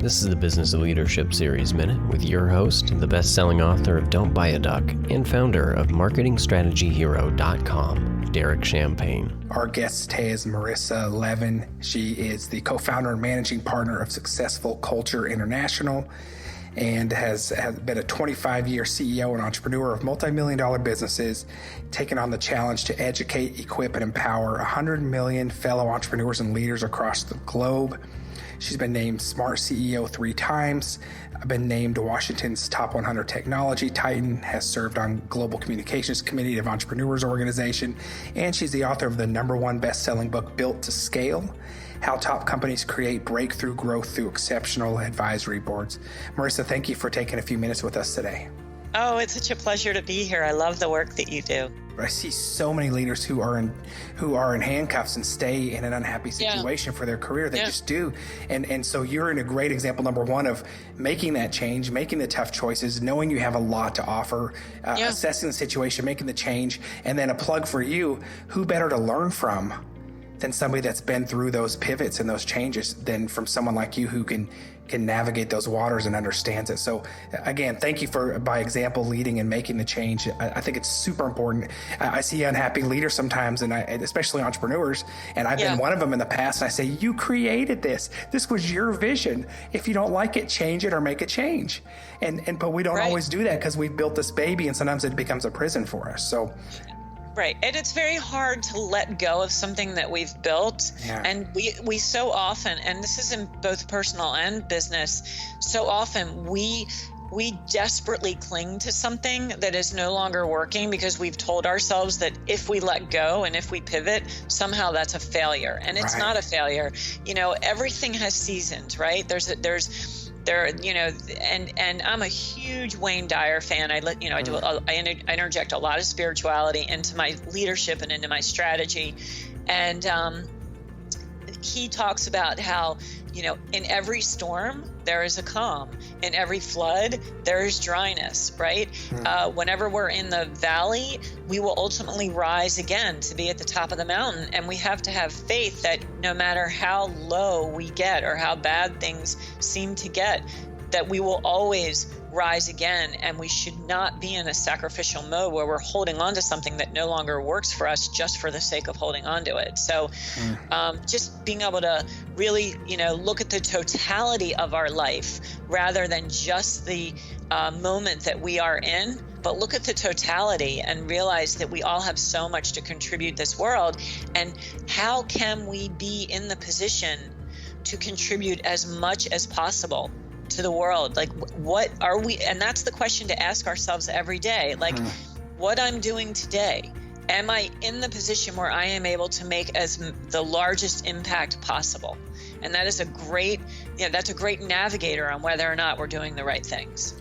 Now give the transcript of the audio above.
This is the Business of Leadership Series Minute with your host, the best-selling author of Don't Buy a Duck and founder of MarketingStrategyHero.com, Derek Champagne. Our guest today is Marissa Levin. She is the co-founder and managing partner of Successful Culture International and has been a 25-year CEO and entrepreneur of multi-million-dollar businesses, taking on the challenge to educate, equip, and empower 100 million fellow entrepreneurs and leaders across the globe. She's been named Smart CEO 3 times, been named Washington's Top 100 Technology Titan, has served on Global Communications Committee of Entrepreneurs Organization, and she's the author of the #1 best-selling book, Built to Scale: How Top Companies Create Breakthrough Growth Through Exceptional Advisory Boards. Marissa, thank you for taking a few minutes with us today. Oh, it's such a pleasure to be here. I love the work that you do. I see so many leaders who are in handcuffs and stay in an unhappy situation for their career. They just do. And so you're in a great example, #1, of making that change, making the tough choices, knowing you have a lot to offer, assessing the situation, making the change, and then a plug for you. Who better to learn from than somebody that's been through those pivots and those changes than from someone like you who can navigate those waters and understands it. So again, thank you for, by example, leading and making the change. I think it's super important. I see unhappy leaders sometimes, and especially entrepreneurs, and I've been one of them in the past, and I say, you created this. This was your vision. If you don't like it, change it or make a change. But we don't always do that because we've built this baby, and sometimes it becomes a prison for us. So. Right. And it's very hard to let go of something that we've built. Yeah. And we so often, and this is in both personal and business, so often we desperately cling to something that is no longer working because we've told ourselves that if we let go and if we pivot, somehow that's a failure. And it's not a failure. You know, everything has seasons, right? And I'm a huge Wayne Dyer fan. I interject a lot of spirituality into my leadership and into my strategy. And he talks about how, in every storm, there is a calm. In every flood, there is dryness, right? Whenever we're in the valley, we will ultimately rise again to be at the top of the mountain. And we have to have faith that no matter how low we get or how bad things seem to get, that we will always rise again. And we should not be in a sacrificial mode where we're holding on to something that no longer works for us just for the sake of holding on to it. So just being able to really, look at the totality of our life rather than just the moment that we are in, but look at the totality and realize that we all have so much to contribute this world. And how can we be in the position to contribute as much as possible to the world? Like, what are we? And that's the question to ask ourselves every day. Like, what I'm doing today, am I in the position where I am able to make the largest impact possible? And that is that's a great navigator on whether or not we're doing the right things.